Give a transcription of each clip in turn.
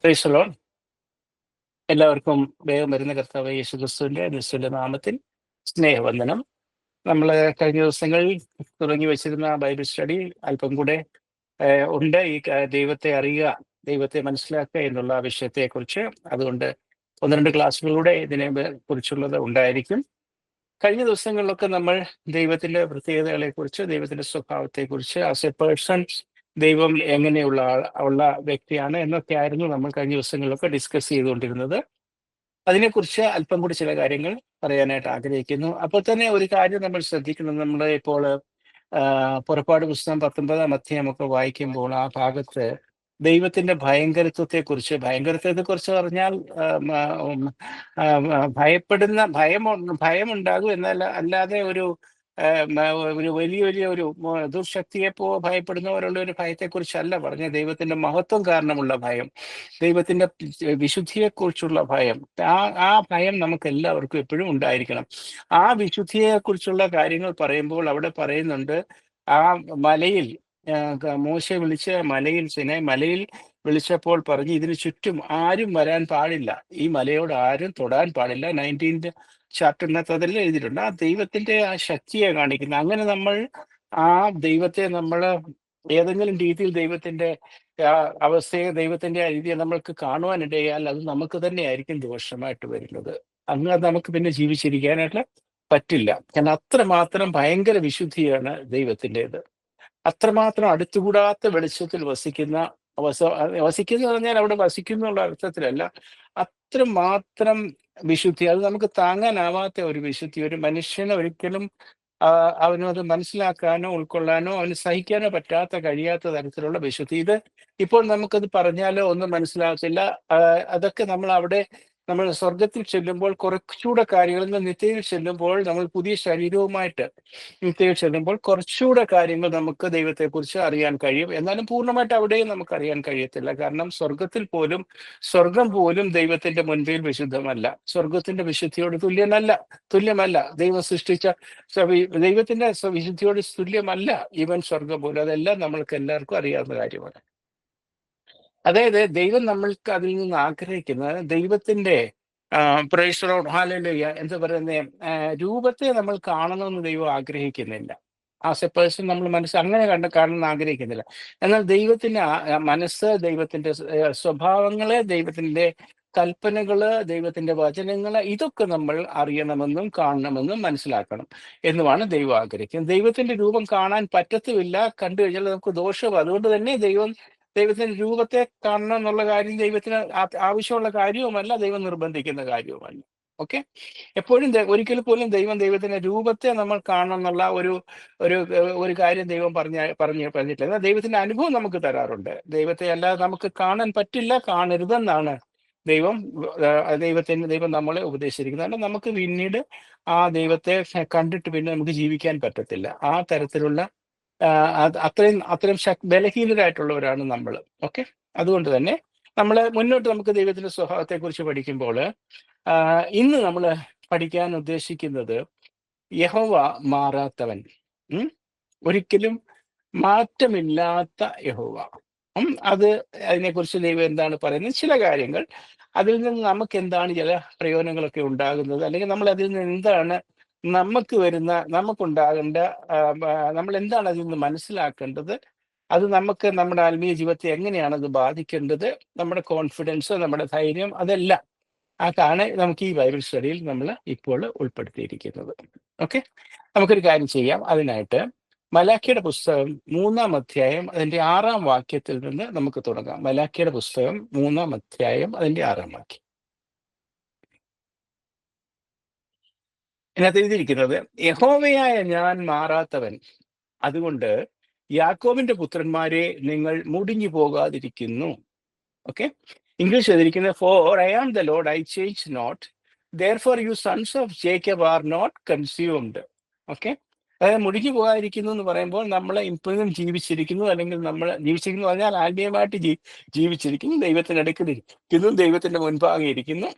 Praise the Lord. എല്ലാവർക്കും വേഗം വരുന്ന കർത്താവ് യേശുക്രിസ്തുവിന്റെ നാമത്തിൽ സ്നേഹവന്ദനം. നമ്മൾ കഴിഞ്ഞ ദിവസങ്ങളിൽ തുടങ്ങി വെച്ചിരുന്ന ബൈബിൾ സ്റ്റഡി അല്പം കൂടെ ഉണ്ട്. ദൈവത്തെ അറിയുക, ദൈവത്തെ മനസ്സിലാക്കുക എന്നുള്ള വിഷയത്തെക്കുറിച്ച്. അതുകൊണ്ട് ഒന്ന് രണ്ട് ക്ലാസ്സുകളിലൂടെ ഇതിനെ കുറിച്ചുള്ളത് ഉണ്ടായിരിക്കും. കഴിഞ്ഞ ദിവസങ്ങളിലൊക്കെ നമ്മൾ ദൈവത്തിന്റെ പ്രത്യേകതകളെക്കുറിച്ച്, ദൈവത്തിന്റെ സ്വഭാവത്തെക്കുറിച്ച്, ആസ് എ പേഴ്സൺ ദൈവം എങ്ങനെയുള്ള ഉള്ള വ്യക്തിയാണ് എന്നൊക്കെ ആയിരുന്നു നമ്മൾ കഴിഞ്ഞ ദിവസങ്ങളിലൊക്കെ ഡിസ്കസ് ചെയ്തുകൊണ്ടിരുന്നത്. അതിനെക്കുറിച്ച് അല്പം കൂടി ചില കാര്യങ്ങൾ പറയാനായിട്ട് ആഗ്രഹിക്കുന്നു. അപ്പോൾ തന്നെ ഒരു കാര്യം നമ്മൾ ശ്രദ്ധിക്കണം. നമ്മൾ ഇപ്പോൾ പുറപ്പാട് പുസ്തകം 19-ാം അധ്യായമൊക്കെ വായിക്കുമ്പോൾ ആ ഭാഗത്ത് ദൈവത്തിന്റെ ഭയങ്കരത്വത്തെക്കുറിച്ച് പറഞ്ഞാൽ ഭയമുണ്ടാകും എന്നല്ല, അല്ലാതെ ഒരു ഒരു വലിയ ഒരു ദുർശക്തിയെ ഭയപ്പെടുന്നവരുള്ള ഒരു ഭയത്തെക്കുറിച്ചല്ല പറഞ്ഞ. ദൈവത്തിന്റെ മഹത്വം കാരണമുള്ള ഭയം, ദൈവത്തിന്റെ വിശുദ്ധിയെക്കുറിച്ചുള്ള ഭയം, ആ ഭയം നമുക്ക് എല്ലാവർക്കും എപ്പോഴും ഉണ്ടായിരിക്കണം. ആ വിശുദ്ധിയെക്കുറിച്ചുള്ള കാര്യങ്ങൾ പറയുമ്പോൾ അവിടെ പറയുന്നുണ്ട്, ആ മലയിൽ മോശെ വിളിച്ച് സിനായ് മലയിൽ വിളിച്ചപ്പോൾ പറഞ്ഞ് ഇതിന് ചുറ്റും ആരും വരാൻ പാടില്ല, ഈ മലയോട് ആരും തൊടാൻ പാടില്ല. 19th ചാപ്റ്ററിനകത്ത് അതെല്ലാം എഴുതിയിട്ടുണ്ട്. ആ ദൈവത്തിന്റെ ആ ശക്തിയെ കാണിക്കുന്നത്. അങ്ങനെ നമ്മൾ ആ ദൈവത്തെ നമ്മൾ ഏതെങ്കിലും രീതിയിൽ ദൈവത്തിന്റെ അവസ്ഥയെ, ദൈവത്തിന്റെ ആ രീതിയെ നമ്മൾക്ക് കാണുവാനിടയാൽ അത് നമുക്ക് തന്നെയായിരിക്കും ദോഷമായിട്ട് വരുന്നത്. അങ്ങ് നമുക്ക് പിന്നെ ജീവിച്ചിരിക്കാനായിട്ട് പറ്റില്ല. കാരണം അത്രമാത്രം ഭയങ്കര വിശുദ്ധിയാണ് ദൈവത്തിൻ്റെത്. അത്രമാത്രം അടുത്തുകൂടാത്ത വെളിച്ചത്തിൽ വസിക്കുന്ന പറഞ്ഞാൽ അവിടെ വസിക്കുന്നു എന്നുള്ള അർത്ഥത്തിലല്ല, അത്രമാത്രം വിശുദ്ധി. അത് നമുക്ക് താങ്ങാനാവാത്ത ഒരു വിശുദ്ധി. ഒരു മനുഷ്യന് ഒരിക്കലും അവനും അത് മനസ്സിലാക്കാനോ ഉൾക്കൊള്ളാനോ അവന് സഹിക്കാനോ കഴിയാത്ത തരത്തിലുള്ള വിശുദ്ധി. ഇത് ഇപ്പോൾ നമുക്കത് പറഞ്ഞാലോ ഒന്നും മനസ്സിലാകത്തില്ല. അതൊക്കെ നമ്മൾ സ്വർഗത്തിൽ ചെല്ലുമ്പോൾ കുറച്ചുകൂടെ കാര്യങ്ങൾ, നിത്യയിൽ ചെല്ലുമ്പോൾ നമ്മൾ പുതിയ ശരീരവുമായിട്ട് നിത്യയിൽ ചെല്ലുമ്പോൾ കുറച്ചുകൂടെ കാര്യങ്ങൾ നമുക്ക് ദൈവത്തെക്കുറിച്ച് അറിയാൻ കഴിയും. എന്നാലും പൂർണ്ണമായിട്ട് അവിടെയും നമുക്ക് അറിയാൻ കഴിയത്തില്ല. കാരണം സ്വർഗം പോലും ദൈവത്തിന്റെ മുൻപിൽ വിശുദ്ധമല്ല, സ്വർഗത്തിന്റെ വിശുദ്ധിയോട് തുല്യമല്ല. ദൈവം സൃഷ്ടിച്ച ദൈവത്തിന്റെ വിശുദ്ധിയോട് തുല്യമല്ല ഈവൻ സ്വർഗം പോലും. അതെല്ലാം നമ്മൾക്ക് എല്ലാവർക്കും അറിയാവുന്ന കാര്യമാണ്. അതായത് ദൈവം നമ്മൾക്ക് അതിൽ നിന്ന് ആഗ്രഹിക്കുന്നത് ദൈവത്തിന്റെ ഹല്ലേലൂയ എന്താ പറയുന്നത്, രൂപത്തെ നമ്മൾ കാണണമെന്ന് ദൈവം ആഗ്രഹിക്കുന്നില്ല. ആസ് എ പേഴ്സൺ നമ്മൾ അങ്ങനെ കാണണമെന്ന് ആഗ്രഹിക്കുന്നില്ല. എന്നാൽ ദൈവത്തിന്റെ മനസ്സ്, ദൈവത്തിന്റെ സ്വഭാവങ്ങള്, ദൈവത്തിന്റെ കൽപ്പനകള്, ദൈവത്തിന്റെ വചനങ്ങള്, ഇതൊക്കെ നമ്മൾ അറിയണമെന്നും കാണണമെന്നും മനസ്സിലാക്കണം എന്നുമാണ് ദൈവം ആഗ്രഹിക്കുന്നത്. ദൈവത്തിന്റെ രൂപം കാണാൻ പറ്റത്തുമില്ല, കണ്ടു കഴിഞ്ഞാൽ നമുക്ക് ദോഷവും. അതുകൊണ്ട് തന്നെ ദൈവത്തിന്റെ രൂപത്തെ കാണണം എന്നുള്ള കാര്യം ദൈവത്തിന് ആവശ്യമുള്ള കാര്യവുമല്ല, ദൈവം നിർബന്ധിക്കുന്ന കാര്യവുമല്ല. ഓക്കെ, എപ്പോഴും ഒരിക്കൽ പോലും ദൈവത്തിന്റെ രൂപത്തെ നമ്മൾ കാണണം എന്നുള്ള ഒരു കാര്യം ദൈവം പറഞ്ഞിട്ടില്ല. എന്നാൽ ദൈവത്തിന്റെ അനുഭവം നമുക്ക് തരാറുണ്ട്. ദൈവത്തെ അല്ലാതെ നമുക്ക് കാണാൻ പറ്റില്ല, കാണരുതെന്നാണ് ദൈവം നമ്മളെ ഉപദേശിച്ചിരിക്കുന്നത്. അതുകൊണ്ട് നമുക്ക് പിന്നീട് ആ ദൈവത്തെ കണ്ടിട്ട് പിന്നെ നമുക്ക് ജീവിക്കാൻ പറ്റത്തില്ല. ആ തരത്തിലുള്ള അത്രയും ബലഹീനരായിട്ടുള്ളവരാണ് നമ്മൾ. ഓക്കെ, അതുകൊണ്ട് തന്നെ മുന്നോട്ട് നമുക്ക് ദൈവത്തിന്റെ സ്വഭാവത്തെ കുറിച്ച് പഠിക്കുമ്പോൾ ഇന്ന് നമ്മൾ പഠിക്കാൻ ഉദ്ദേശിക്കുന്നത് യഹോവ മാറാത്തവൻ, ഒരിക്കലും മാറ്റമില്ലാത്ത യഹോവ. അതിനെക്കുറിച്ച് ദൈവം എന്താണ് പറയുന്നത്, ചില കാര്യങ്ങൾ, അതിൽ നിന്ന് നമുക്ക് എന്താണ് ചില പ്രയോജനങ്ങളൊക്കെ ഉണ്ടാകുന്നത്, അല്ലെങ്കിൽ നമ്മൾ അതിൽ നിന്ന് എന്താണ് നമുക്കുണ്ടാകേണ്ട, നമ്മൾ എന്താണ് അതിൽ നിന്ന് മനസ്സിലാക്കേണ്ടത്, അത് നമുക്ക് നമ്മുടെ ആത്മീയ ജീവിതത്തെ എങ്ങനെയാണ് അത് ബാധിക്കേണ്ടത്, നമ്മുടെ കോൺഫിഡൻസ്, നമ്മുടെ ധൈര്യം, അതെല്ലാം അതാണ് നമുക്ക് ഈ ബൈബിൾ സ്റ്റഡിയിൽ നമ്മൾ ഇപ്പോൾ ഉൾപ്പെടുത്തിയിരിക്കുന്നത്. ഓക്കെ, നമുക്കൊരു കാര്യം ചെയ്യാം. അതിനായിട്ട് മലാഖിയുടെ പുസ്തകം 3-ാം അധ്യായം അതിന്റെ 6-ാം വാക്യത്തിൽ നിന്ന് നമുക്ക് തുടങ്ങാം. മലാഖിയുടെ പുസ്തകം 3-ാം അധ്യായം അതിന്റെ 6-ാം വാക്യം. ഇതിനകത്ത് എഴുതിയിരിക്കുന്നത്, യഹോവയായ ഞാൻ മാറാത്തവൻ, അതുകൊണ്ട് യാക്കോബിന്റെ പുത്രന്മാരെ നിങ്ങൾ മുടിഞ്ഞു പോകാതിരിക്കുന്നു. ഓക്കെ, ഇംഗ്ലീഷ് എഴുതിയിരിക്കുന്നത്, for I am the Lord, I change not, therefore you sons of Jacob are not consumed. Okay, അതായത് മുടിഞ്ഞു പോകാതിരിക്കുന്നു എന്ന് പറയുമ്പോൾ നമ്മൾ ഇപ്പോഴും ജീവിച്ചിരിക്കുന്നു, അല്ലെങ്കിൽ നമ്മൾ ജീവിച്ചിരിക്കുന്നു പറഞ്ഞാൽ ആത്മീയമായിട്ട് ജീവിച്ചിരിക്കുന്നു, ദൈവത്തിന്റെ അടുക്കൽ ഇരിക്കുന്നു, ദൈവത്തിന്റെ മുൻപാകെ ഇരിക്കുന്നു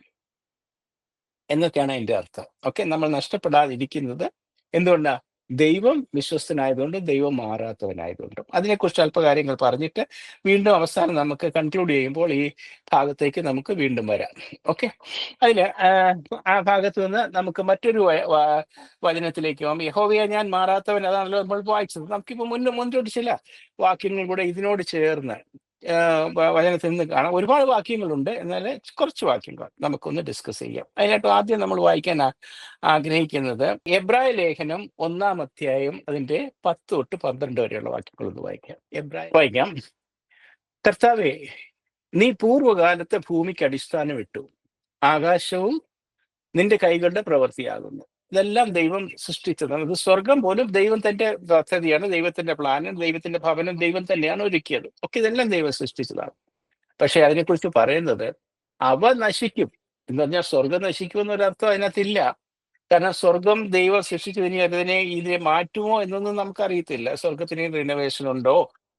എന്നൊക്കെയാണ് അതിന്റെ അർത്ഥം. ഓക്കെ, നമ്മൾ നഷ്ടപ്പെടാതിരിക്കുന്നത് എന്തുകൊണ്ടാ? ദൈവം വിശ്വസ്തനായതുകൊണ്ടും ദൈവം മാറാത്തവനായതുകൊണ്ടും. അതിനെക്കുറിച്ച് അല്പ കാര്യങ്ങൾ പറഞ്ഞിട്ട് വീണ്ടും അവസാനം നമുക്ക് കൺക്ലൂഡ് ചെയ്യുമ്പോൾ ഈ ഭാഗത്തേക്ക് നമുക്ക് വീണ്ടും വരാം. ഓക്കെ, അതിൽ ആ ഭാഗത്ത് നിന്ന് നമുക്ക് മറ്റൊരു വചനത്തിലേക്ക് പോകാം. യഹോവയെ ഞാൻ മാറാത്തവൻ, അതാണല്ലോ നമ്മൾ വായിച്ചത്. നമുക്കിപ്പോൾ മുന്നോട്ട് ചില വാക്യങ്ങൾ കൂടെ ഇതിനോട് ചേർന്ന് വചനത്തിൽ നിന്ന് കാണാം. ഒരുപാട് വാക്യങ്ങളുണ്ട്, എന്നാൽ കുറച്ച് വാക്യങ്ങൾ നമുക്കൊന്ന് ഡിസ്കസ് ചെയ്യാം. അതിനായിട്ട് ആദ്യം നമ്മൾ വായിക്കാൻ ആഗ്രഹിക്കുന്നത് എബ്രായ ലേഖനം 1-ാം അധ്യായം അതിന്റെ 10 തൊട്ട് 12 വരെയുള്ള വാക്യങ്ങളൊന്ന് വായിക്കാം. വായിക്കാം. കർത്താവേ, നീ പൂർവ്വകാലത്ത് ഭൂമിക്ക് അടിസ്ഥാനം ഇട്ടു, ആകാശവും നിന്റെ കൈകളുടെ പ്രവൃത്തിയാകുന്നു. ഇതെല്ലാം ദൈവം സൃഷ്ടിച്ചതാണ്. ഇത് സ്വർഗം പോലും ദൈവം തന്റെ പദ്ധതിയാണ്, ദൈവത്തിന്റെ പ്ലാനും ദൈവത്തിന്റെ ഭവനം ദൈവം തന്നെയാണ് ഒരുക്കിയത്. ഒക്കെ ഇതെല്ലാം ദൈവം സൃഷ്ടിച്ചതാണ്. പക്ഷെ അതിനെക്കുറിച്ച് പറയുന്നത് അവ നശിക്കും എന്ന് പറഞ്ഞാൽ സ്വർഗം നശിക്കുമെന്നൊരർത്ഥം അതിനകത്തില്ല. കാരണം സ്വർഗം ദൈവം സൃഷ്ടിച്ചതിനെ ഇതിനെ മാറ്റുമോ എന്നൊന്നും നമുക്കറിയത്തില്ല. സ്വർഗത്തിന് റിനോവേഷൻ ഉണ്ടോ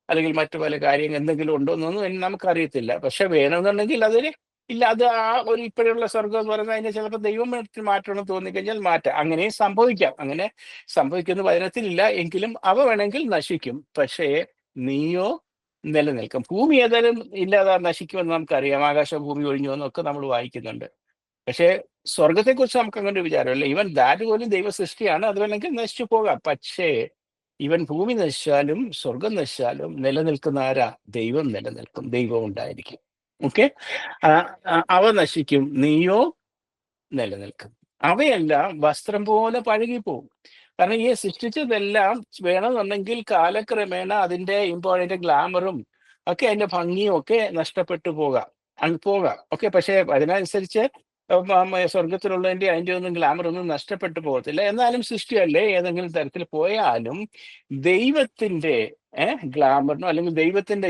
അല്ലെങ്കിൽ മറ്റു പല കാര്യങ്ങൾ എന്തെങ്കിലും ഉണ്ടോ എന്നൊന്നും നമുക്കറിയത്തില്ല. പക്ഷെ വേണമെന്നുണ്ടെങ്കിൽ അതിന് ഇല്ല, അത് ആ ഒരു ഇപ്പോഴുള്ള സ്വർഗം എന്ന് പറയുന്നത് അതിനെ ചിലപ്പോൾ ദൈവം മാറ്റണമെന്ന് തോന്നിക്കഴിഞ്ഞാൽ മാറ്റാം. അങ്ങനെയും സംഭവിക്കാം. അങ്ങനെ സംഭവിക്കുന്ന വചനത്തിലില്ല, എങ്കിലും അവ വേണമെങ്കിൽ നശിക്കും, പക്ഷേ നീയോ നിലനിൽക്കും. ഭൂമി ഏതായാലും ഇല്ലാതെ നശിക്കുമെന്ന് നമുക്കറിയാം. ആകാശം ഭൂമി ഒഴിഞ്ഞു എന്നൊക്കെ നമ്മൾ വായിക്കുന്നുണ്ട്. പക്ഷേ സ്വർഗത്തെക്കുറിച്ച് നമുക്ക് അങ്ങനെ വിചാരമല്ല. ഇവൻ ദാറ്റ് പോലും ദൈവ സൃഷ്ടിയാണ്, അത് വേണമെങ്കിൽ നശിച്ചു പോകാം. പക്ഷേ ഇവൻ ഭൂമി നശിച്ചാലും സ്വർഗം നശിച്ചാലും നിലനിൽക്കുന്ന ആരാ? ദൈവം നിലനിൽക്കും, ദൈവം ഉണ്ടായിരിക്കും. ഓക്കെ, അവ നശിക്കും, നീയോ നിലനിൽക്കും. അവയെല്ലാം വസ്ത്രം പോലെ പഴകിപ്പോവും. കാരണം ഈ സൃഷ്ടിച്ചതെല്ലാം വേണമെന്നുണ്ടെങ്കിൽ കാലക്രമേണ അതിന്റെ ഇമ്പോർട്ടൻ്റ് ഗ്ലാമറും ഒക്കെ അതിന്റെ ഭംഗിയും ഒക്കെ നഷ്ടപ്പെട്ടു പോകാം. ഓക്കെ, പക്ഷെ അതിനനുസരിച്ച് സ്വർഗത്തിലുള്ളതിന്റെ അതിന്റെ ഒന്നും ഗ്ലാമർ ഒന്നും നഷ്ടപ്പെട്ടു പോകത്തില്ല. എന്നാലും സൃഷ്ടിയല്ലേ, ഏതെങ്കിലും തരത്തിൽ പോയാലും ദൈവത്തിന്റെ ഗ്ലാമറിനോ അല്ലെങ്കിൽ ദൈവത്തിന്റെ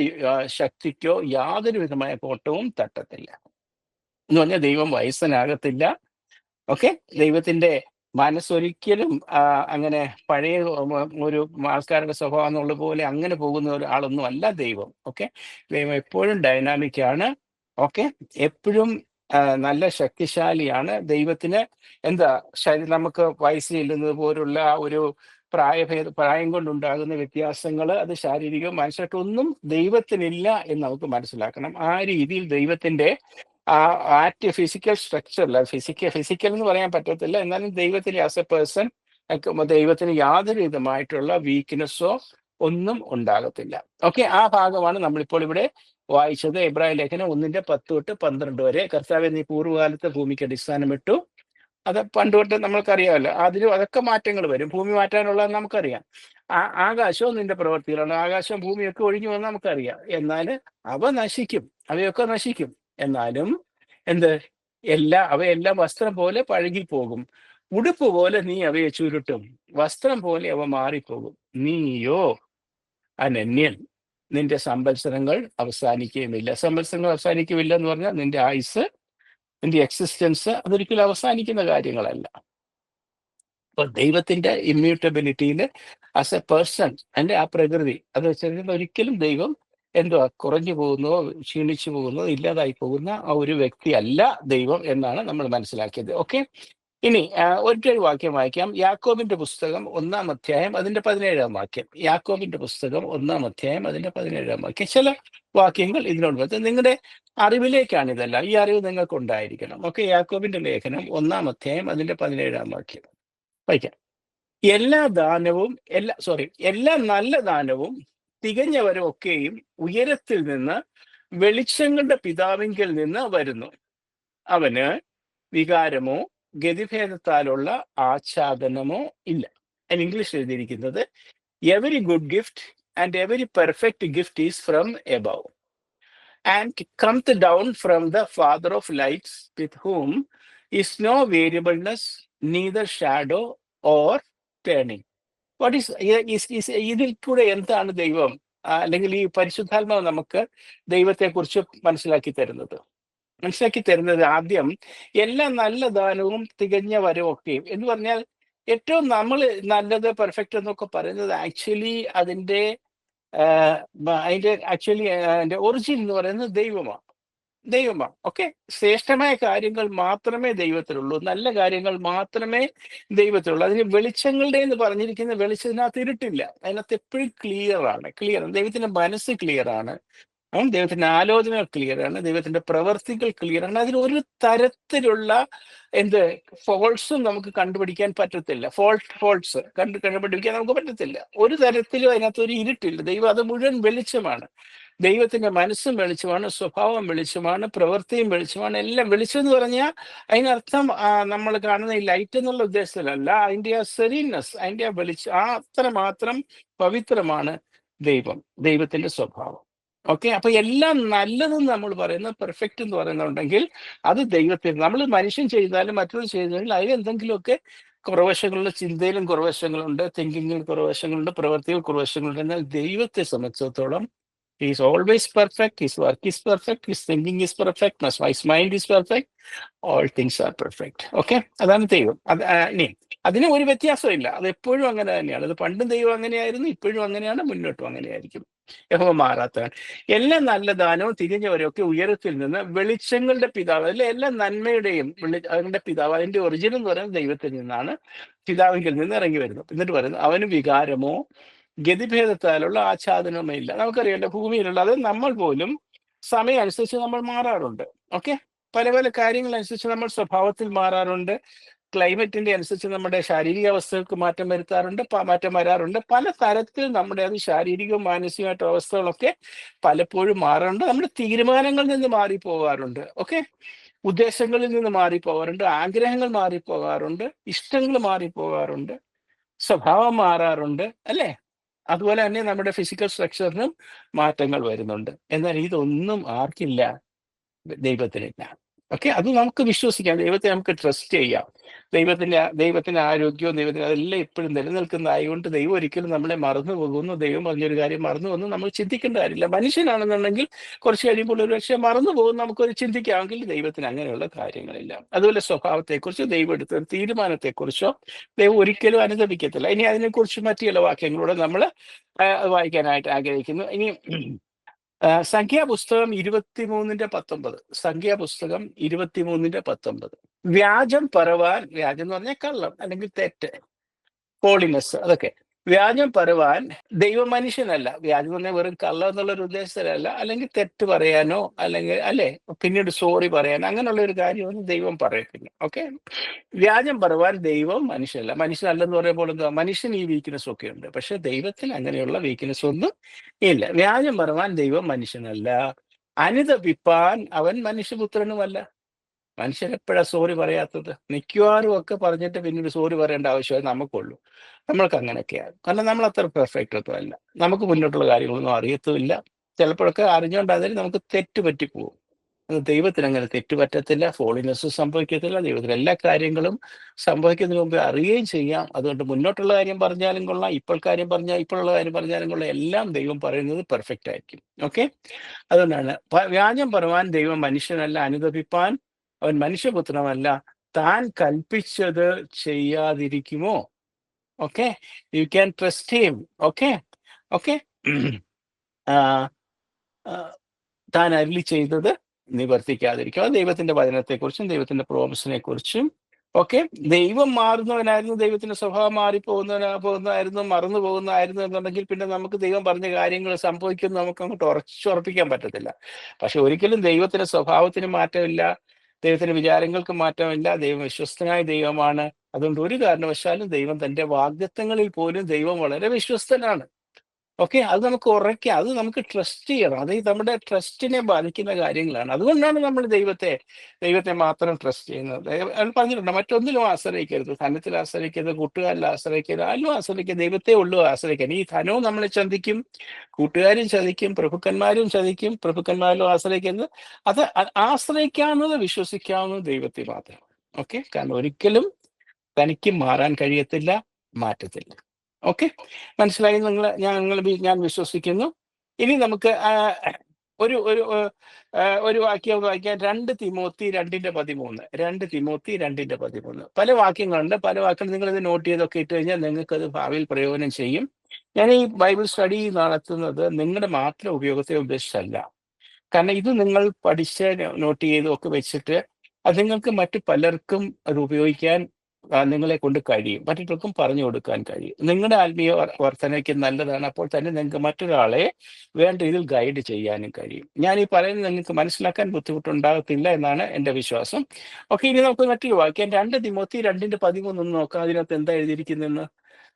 ശക്തിക്കോ യാതൊരു വിധമായ കോട്ടവും തട്ടത്തില്ല. എന്ന് പറഞ്ഞാൽ ദൈവം വയസ്സനാകത്തില്ല. ഓക്കെ, ദൈവത്തിന്റെ മനസ്സൊരിക്കലും അങ്ങനെ പഴയ ഒരു ആൾക്കാരുടെ സ്വഭാവം എന്നുള്ള പോലെ അങ്ങനെ പോകുന്ന ഒരാളൊന്നും അല്ല ദൈവം. ഓക്കെ, ദൈവം എപ്പോഴും ഡൈനാമിക് ആണ്. ഓക്കെ, എപ്പോഴും നല്ല ശക്തിശാലിയാണ്. ദൈവത്തിന് എന്താ നമുക്ക് വയസ്സ് ചെല്ലുന്നത് പോലുള്ള ഒരു പ്രായം കൊണ്ടുണ്ടാകുന്ന വ്യത്യാസങ്ങൾ അത് ശാരീരികവും മാനസികമായിട്ടൊന്നും ദൈവത്തിനില്ല എന്ന് നമുക്ക് മനസ്സിലാക്കണം. ആ രീതിയിൽ ദൈവത്തിന്റെ ഫിസിക്കൽ സ്ട്രക്ചറിൽ ഫിസിക്കൽ എന്ന് പറയാൻ പറ്റത്തില്ല, എന്നാലും ദൈവത്തിന് ആസ് എ പേഴ്സൺ ദൈവത്തിന് യാതൊരു വിധമായിട്ടുള്ള വീക്ക്നെസ്സോ ഒന്നും ഉണ്ടാകത്തില്ല. ഓക്കെ, ആ ഭാഗമാണ് നമ്മളിപ്പോൾ ഇവിടെ വായിച്ചത്. എബ്രായ ലേഖനം 1-ന്റെ 10 തൊട്ട് 12 വരെ. കർത്താവേ, നീ പൂർവ്വകാലത്ത് ഭൂമിക്ക് അടിസ്ഥാനമിട്ടു. അത് പണ്ട് തൊട്ട് നമ്മൾക്കറിയാമല്ലോ. അതൊക്കെ മാറ്റങ്ങൾ വരും. ഭൂമി മാറ്റാനുള്ളത് നമുക്കറിയാം. ആകാശവും നിന്റെ പ്രവൃത്തികളാണ്. ആകാശം ഭൂമിയൊക്കെ ഒഴിഞ്ഞു വന്ന് നമുക്കറിയാം. എന്നാൽ അവ നശിക്കും, അവയൊക്കെ നശിക്കും. എന്നാലും എന്ത്, അവയെല്ലാം വസ്ത്രം പോലെ പഴകിപ്പോകും. ഉടുപ്പ് പോലെ നീ അവയെ ചുരുട്ടും, വസ്ത്രം പോലെ അവ മാറിപ്പോകും. നീയോ അനന്യൻ, നിന്റെ സംവത്സരങ്ങൾ അവസാനിക്കുകയുമില്ല. സംവത്സരങ്ങൾ അവസാനിക്കുകയില്ല എന്ന് പറഞ്ഞാൽ നിന്റെ ആയുസ്, നിന്റെ എക്സിസ്റ്റൻസ് അതൊരിക്കലും അവസാനിക്കുന്ന കാര്യങ്ങളല്ല. അപ്പൊ ദൈവത്തിന്റെ ഇമ്മ്യൂട്ടബിലിറ്റിയിൽ ആസ് എ പേഴ്സൺ എൻ്റെ ആ പ്രകൃതി അത് വെച്ചാൽ ഒരിക്കലും ദൈവം കുറഞ്ഞു പോകുന്നോ ക്ഷീണിച്ചു പോകുന്നോ ഇല്ലാതായി പോകുന്ന ആ ഒരു വ്യക്തി അല്ല ദൈവം എന്നാണ് നമ്മൾ മനസ്സിലാക്കിയത്. ഓക്കെ, ഇനി ഒറ്റൊരു വാക്യം വായിക്കാം. യാക്കോബിന്റെ പുസ്തകം 1-ാം അധ്യായം അതിന്റെ 17-ാം വാക്യം. യാക്കോബിന്റെ പുസ്തകം 1-ാം അധ്യായം അതിന്റെ 17-ാം വാക്യം. ചില വാക്യങ്ങൾ ഇതിനോട് നിങ്ങളുടെ അറിവിലേക്കാണ് ഇതല്ല, ഈ അറിവ് നിങ്ങൾക്ക് ഉണ്ടായിരിക്കണം. ഓക്കെ, യാക്കോബിന്റെ ലേഖനം 1-ാം അധ്യായം അതിന്റെ 17-ാം വാക്യം വായിക്കാം. എല്ലാ നല്ല ദാനവും തികഞ്ഞവരും ഒക്കെയും ഉയരത്തിൽ നിന്ന് വെളിച്ചങ്ങളുടെ പിതാവിങ്കിൽ നിന്ന് വരുന്നു. അവന് വികാരമോ ഗതിഭേദത്താലുള്ള ആച്ഛാദനമോ ഇല്ല. ഇംഗ്ലീഷ് എഴുതിയിരിക്കുന്നത് every good gift and every perfect gift is from above and comes down from the father of lights with whom is no variableness neither shadow or turning. ഇതിൽ കൂടെ എന്താണ് ദൈവം അല്ലെങ്കിൽ ഈ പരിശുദ്ധാത്മാവ് നമുക്ക് ദൈവത്തെക്കുറിച്ച് മനസ്സിലാക്കി തരുന്നത് ആദ്യം എല്ലാ നല്ല ദാനവും തികഞ്ഞ വരവും ഒക്കെയും എന്ന് പറഞ്ഞാൽ ഏറ്റവും നമ്മൾ നല്ലത് പെർഫെക്റ്റ് എന്നൊക്കെ പറയുന്നത് ആക്ച്വലി അതിൻ്റെ ഒറിജിൻ എന്ന് പറയുന്നത് ദൈവമാണ്. ദൈവമാണ്. ഓക്കെ, ശ്രേഷ്ഠമായ കാര്യങ്ങൾ മാത്രമേ ദൈവത്തിലുള്ളൂ, നല്ല കാര്യങ്ങൾ മാത്രമേ ദൈവത്തിലുള്ളൂ. അതിന് വെളിച്ചങ്ങളുടെ എന്ന് പറഞ്ഞിരിക്കുന്ന വെളിച്ചത്തിനകത്ത് ഇരുട്ടില്ല, അതിനകത്ത് എപ്പോഴും ക്ലിയർ. ദൈവത്തിന്റെ മനസ്സ് ക്ലിയർ ആണ്, ദൈവത്തിന്റെ ആലോചനകൾ ക്ലിയർ ആണ്, ദൈവത്തിന്റെ പ്രവർത്തികൾ ക്ലിയർ ആണ്. അതിൽ ഒരു തരത്തിലുള്ള എന്ത് ഫോൾസും നമുക്ക് കണ്ടുപിടിക്കാൻ പറ്റത്തില്ല. ഫോൾട്സ് കണ്ടുപിടിക്കാൻ നമുക്ക് പറ്റത്തില്ല. ഒരു തരത്തിലും അതിനകത്ത് ഒരു ഇരുട്ടില്ല. ദൈവം അത് മുഴുവൻ വെളിച്ചമാണ്. ദൈവത്തിന്റെ മനസ്സും വെളിച്ചമാണ്, സ്വഭാവം വെളിച്ചമാണ്, പ്രവൃത്തിയും വെളിച്ചമാണ്, എല്ലാം വെളിച്ചം എന്ന് പറഞ്ഞാൽ അതിനർത്ഥം നമ്മൾ കാണുന്ന ഈ ലൈറ്റ് എന്നുള്ള ഉദ്ദേശത്തിലല്ല, അതിന്റെ ആ സെറീനസ്, അതിന്റെ ആ വെളിച്ചം, ആ അത്രമാത്രം പവിത്രമാണ് ദൈവത്തിന്റെ സ്വഭാവം. ഓക്കെ, അപ്പൊ എല്ലാം നല്ലതെന്ന് നമ്മൾ പറയുന്നത്, പെർഫെക്റ്റ് എന്ന് പറയുന്നുണ്ടെങ്കിൽ അത് ദൈവത്തിന്. നമ്മൾ മനുഷ്യൻ ചെയ്താലും മറ്റുള്ള ചെയ്താലും അതിൽ എന്തെങ്കിലുമൊക്കെ കുറവശങ്ങളുണ്ട്, ചിന്തയിലും കുറവശങ്ങളുണ്ട്, തിങ്കിങ്ങിൽ കുറവശങ്ങളുണ്ട്, പ്രവൃത്തിയിൽ കുറവശങ്ങളുണ്ട്. എന്നാൽ ദൈവത്തെ സംബന്ധിച്ചിടത്തോളം he is always perfect, his work is perfect, his thinking is perfect, his mind is perfect, all things are perfect. Okay, അതാണ് ദൈവം. ഇനി അതിന് ഒരു വ്യത്യാസവും ഇല്ല, അത് എപ്പോഴും അങ്ങനെ തന്നെയാണ്. അത് പണ്ടും ദൈവം അങ്ങനെയായിരുന്നു, ഇപ്പോഴും അങ്ങനെയാണ്, മുന്നോട്ടും അങ്ങനെയായിരിക്കും. യഹോവ മാറാത്തവൻ. എല്ലാ നല്ല ദാനവും തിരിഞ്ഞവരൊക്കെ ഉയരത്തിൽ നിന്ന് വെളിച്ചങ്ങളുടെ പിതാവ്, അല്ലെ എല്ലാ നന്മയുടെയും അതിന്റെ പിതാവ്, അതിന്റെ ഒറിജിനൽ എന്ന് പറയുന്നത് ദൈവത്തിൽ നിന്നാണ്, പിതാവിങ്കിൽ നിന്ന് ഇറങ്ങി വരുന്നു. എന്നിട്ട് പറയുന്നത് അവന് വികാരമോ ഗതിഭേദത്താലുള്ള ആച്ഛാദനമേ ഇല്ല. നമുക്കറിയാലോ, ഭൂമിയിലുള്ള, അത് നമ്മൾ പോലും സമയം അനുസരിച്ച് നമ്മൾ മാറാറുണ്ട്. ഓക്കെ, പല പല കാര്യങ്ങളനുസരിച്ച് നമ്മൾ സ്വഭാവത്തിൽ മാറാറുണ്ട്, ക്ലൈമറ്റിന്റെ അനുസരിച്ച് നമ്മുടെ ശാരീരിക അവസ്ഥകൾക്ക് മാറ്റം വരാറുണ്ട്. പല തരത്തിൽ നമ്മുടെ അത് ശാരീരികവും മാനസികമായിട്ടും അവസ്ഥകളൊക്കെ പലപ്പോഴും മാറാറുണ്ട്. നമ്മുടെ തീരുമാനങ്ങളിൽ നിന്ന് മാറിപ്പോകാറുണ്ട്. ഓക്കെ, ഉദ്ദേശങ്ങളിൽ നിന്ന് മാറിപ്പോകാറുണ്ട്, ആഗ്രഹങ്ങൾ മാറിപ്പോകാറുണ്ട്, ഇഷ്ടങ്ങൾ മാറിപ്പോകാറുണ്ട്, സ്വഭാവം മാറാറുണ്ട്, അല്ലേ? അതുപോലെ തന്നെ നമ്മുടെ ഫിസിക്കൽ സ്ട്രക്ചറിനും മാറ്റങ്ങൾ വരുന്നുണ്ട്. എന്നാൽ ഇതൊന്നും ആർക്കില്ല? ദൈവത്തിനില്ല. ഓക്കെ, അത് നമുക്ക് വിശ്വസിക്കാം, ദൈവത്തെ നമുക്ക് ട്രസ്റ്റ് ചെയ്യാം. ദൈവത്തിന്റെ ആരോഗ്യവും ദൈവത്തിന് അതെല്ലാം ഇപ്പോഴും നിലനിൽക്കുന്നതായതുകൊണ്ട് ദൈവം ഒരിക്കലും നമ്മളെ മറന്നു പോകുന്നു, ദൈവം പറഞ്ഞൊരു കാര്യം മറന്നു പോകുന്നു നമ്മൾ ചിന്തിക്കേണ്ട കാര്യമില്ല. മനുഷ്യനാണെന്നുണ്ടെങ്കിൽ കുറച്ച് കഴിയുമ്പോൾ ഒരു പക്ഷേ മറന്നു പോകും, നമുക്കൊരു ചിന്തിക്കാമെങ്കിൽ ദൈവത്തിന് അങ്ങനെയുള്ള കാര്യങ്ങളില്ല. അതുപോലെ സ്വഭാവത്തെക്കുറിച്ചോ ദൈവം എടുത്ത തീരുമാനത്തെക്കുറിച്ചോ ദൈവം ഒരിക്കലും അനുദപിക്കത്തില്ല. ഇനി അതിനെക്കുറിച്ച് മറ്റു ചില വാക്യങ്ങളൂടെ നമ്മൾ വായിക്കാനായിട്ട് ആഗ്രഹിക്കുന്നു. ഇനി സംഖ്യാപുസ്തകം 23:19. സംഖ്യാപുസ്തകം 23:19. വ്യാജം പറവാൻ, വ്യാജം എന്ന് പറഞ്ഞാൽ കള്ളം അല്ലെങ്കിൽ തെറ്റ്, ഹോളിനെസ്, അതൊക്കെ. വ്യാജം പറവാൻ ദൈവം മനുഷ്യനല്ല. വ്യാജം എന്ന് പറഞ്ഞാൽ വെറും കള്ളം എന്നുള്ളൊരു ഉദ്ദേശത്തിലല്ല, അല്ലെങ്കിൽ തെറ്റ് പറയാനോ അല്ലെങ്കിൽ അല്ലെ പിന്നീട് സോറി പറയാനോ അങ്ങനെയുള്ള ഒരു കാര്യമൊന്നും ദൈവം പറയത്തില്ല. ഓക്കെ, വ്യാജം പറവാൻ ദൈവം മനുഷ്യനല്ല. മനുഷ്യനല്ലെന്ന് പറയുമ്പോൾ എന്താ, മനുഷ്യൻ ഈ വീക്ക്നെസ് ഒക്കെ ഉണ്ട്, പക്ഷെ ദൈവത്തിന് അങ്ങനെയുള്ള വീക്ക്നെസ് ഒന്നും ഇല്ല. വ്യാജം പറവാൻ ദൈവം മനുഷ്യനല്ല, അനുതപിപ്പാൻ അവൻ മനുഷ്യപുത്രനുമല്ല. മനുഷ്യൻ എപ്പോഴാ സോറി പറയാത്തത്? മിക്കവാറും ഒക്കെ പറഞ്ഞിട്ട് പിന്നീട് സോറി പറയേണ്ട ആവശ്യമേ നമുക്കുള്ളൂ. നമ്മൾക്ക് അങ്ങനെയൊക്കെയാണ്, കാരണം നമ്മൾ അത്ര പെർഫെക്റ്റ് ഒന്നും അല്ല, നമുക്ക് മുന്നോട്ടുള്ള കാര്യങ്ങളൊന്നും അറിയത്തുമില്ല. ചിലപ്പോഴൊക്കെ അറിഞ്ഞുകൊണ്ടായാലും നമുക്ക് തെറ്റ് പറ്റിപ്പോകും. ദൈവത്തിന് അങ്ങനെ തെറ്റ് പറ്റത്തില്ല, ഫോളിനെസ് സംഭവിക്കത്തില്ല. ദൈവത്തിന് എല്ലാ കാര്യങ്ങളും സംഭവിക്കുന്നതിന് മുമ്പേ അറിയുകയും ചെയ്യാം. അതുകൊണ്ട് മുന്നോട്ടുള്ള കാര്യം പറഞ്ഞാലും കൊള്ളാം, ഇപ്പോഴുള്ള കാര്യം പറഞ്ഞാലും കൊള്ളാം, എല്ലാം ദൈവം പറയുന്നത് പെർഫെക്റ്റ് ആയിരിക്കും. ഓക്കെ, അതുകൊണ്ടാണ് വ്യാജം പറയുവാൻ ദൈവം മനുഷ്യനല്ല, അനുതപിപ്പാൻ അവൻ മനുഷ്യപുത്രനല്ല, താൻ കൽപ്പിച്ചത് ചെയ്യാതിരിക്കുമോ? Okay, you can trust him. Okay, okay, താൻ അരുളി ചെയ്തത് നിവർത്തിക്കാതിരിക്കും. അത് ദൈവത്തിന്റെ വചനത്തെക്കുറിച്ചും ദൈവത്തിന്റെ പ്രോമിസിനെ കുറിച്ചും. ഓക്കെ, ദൈവം മാറുന്നവനായിരുന്നു, ദൈവത്തിന്റെ സ്വഭാവം പോകുന്നതായിരുന്നു, മറന്നു പോകുന്നതായിരുന്നു എന്നുണ്ടെങ്കിൽ പിന്നെ നമുക്ക് ദൈവം പറഞ്ഞ കാര്യങ്ങൾ സംഭവിക്കുമെന്ന് നമുക്ക് അങ്ങോട്ട് ഉറപ്പിക്കാൻ പറ്റത്തില്ല. പക്ഷെ ഒരിക്കലും ദൈവത്തിന്റെ സ്വഭാവത്തിന് മാറ്റമില്ല, ദൈവത്തിന്റെ വിചാരങ്ങൾക്ക് മാറ്റമില്ല. ദൈവം വിശ്വസ്തനായ ദൈവമാണ്. അതുകൊണ്ട് ഒരു കാരണവശാലും ദൈവം തന്റെ വാഗ്ദത്തങ്ങളിൽ പോലും ദൈവം വളരെ വിശ്വസ്തനാണ്. ഓക്കെ, അത് നമുക്ക് ഉറയ്ക്കാം, അത് നമുക്ക് ട്രസ്റ്റ് ചെയ്യണം. അത് നമ്മുടെ ട്രസ്റ്റിനെ ബാധിക്കുന്ന കാര്യങ്ങളാണ്. അതുകൊണ്ടാണ് നമ്മൾ ദൈവത്തെ മാത്രം ട്രസ്റ്റ് ചെയ്യുന്നത്. പറഞ്ഞിട്ടുണ്ട്, മറ്റൊന്നിലും ആശ്രയിക്കരുത്, ധനത്തിൽ ആശ്രയിക്കരുത്, കൂട്ടുകാരിൽ ആശ്രയിക്കരുത്, ആരിലും ആശ്രയിക്കരുത്, ദൈവത്തെ ഉള്ളൂ ആശ്രയിക്കാൻ. ഈ ധനവും നമ്മളെ ചതിക്കും, കൂട്ടുകാരും ചതിക്കും, പ്രഭുക്കന്മാരും ചതിക്കും, പ്രഭുക്കന്മാരിലും ആശ്രയിക്കരുത്. അത് ആശ്രയിക്കാവുന്നത് വിശ്വസിക്കാവുന്നത് ദൈവത്തെ മാത്രം. ഓക്കെ, കാരണം ഒരിക്കലും തനിക്ക് മാറാൻ കഴിയത്തില്ല, മാറ്റത്തില്ല. ഓക്കെ, മനസ്സിലായി ഞാൻ വിശ്വസിക്കുന്നു. ഇനി നമുക്ക് ഒരു ഒരു ഒരു വാക്യം വായിക്കാം. 2 തിമോത്തി 2:13. 2 തിമോത്തി 2:13. പല വാക്യങ്ങളുണ്ട്, പല വാക്യങ്ങൾ നിങ്ങളിത് നോട്ട് ചെയ്തൊക്കെ ഇട്ട് കഴിഞ്ഞാൽ നിങ്ങൾക്ക് അത് ഭാവിയിൽ പ്രയോജനം ചെയ്യും. ഞാൻ ഈ ബൈബിൾ സ്റ്റഡി നടത്തുന്നത് നിങ്ങളുടെ മാത്രം ഉപയോഗത്തെ ഉദ്ദേശിച്ചല്ല. കാരണം ഇത് നിങ്ങൾ പഠിച്ച് നോട്ട് ചെയ്തും ഒക്കെ വെച്ചിട്ട് അത് നിങ്ങൾക്ക് മറ്റു പലർക്കും അത് ഉപയോഗിക്കാൻ നിങ്ങളെ കൊണ്ട് കഴിയും. മറ്റുള്ളവർക്കും പറഞ്ഞു കൊടുക്കാൻ കഴിയും. നിങ്ങളുടെ ആത്മീയ വർധനയ്ക്ക് നല്ലതാണ്. അപ്പോൾ തന്നെ നിങ്ങൾക്ക് മറ്റൊരാളെ വേണ്ട രീതിയിൽ ഗൈഡ് ചെയ്യാനും കഴിയും. ഞാൻ ഈ പറയുന്നത് നിങ്ങൾക്ക് മനസ്സിലാക്കാൻ ബുദ്ധിമുട്ടുണ്ടാകത്തില്ല എന്നാണ് എൻ്റെ വിശ്വാസം. ഓക്കെ, ഇനി നമുക്ക് മറ്റൊരു വാക്യം 2 തിമോത്തി 2:13 ഒന്ന് നോക്കാം. അതിനകത്ത് എന്താ എഴുതിയിരിക്കുന്നതെന്ന്.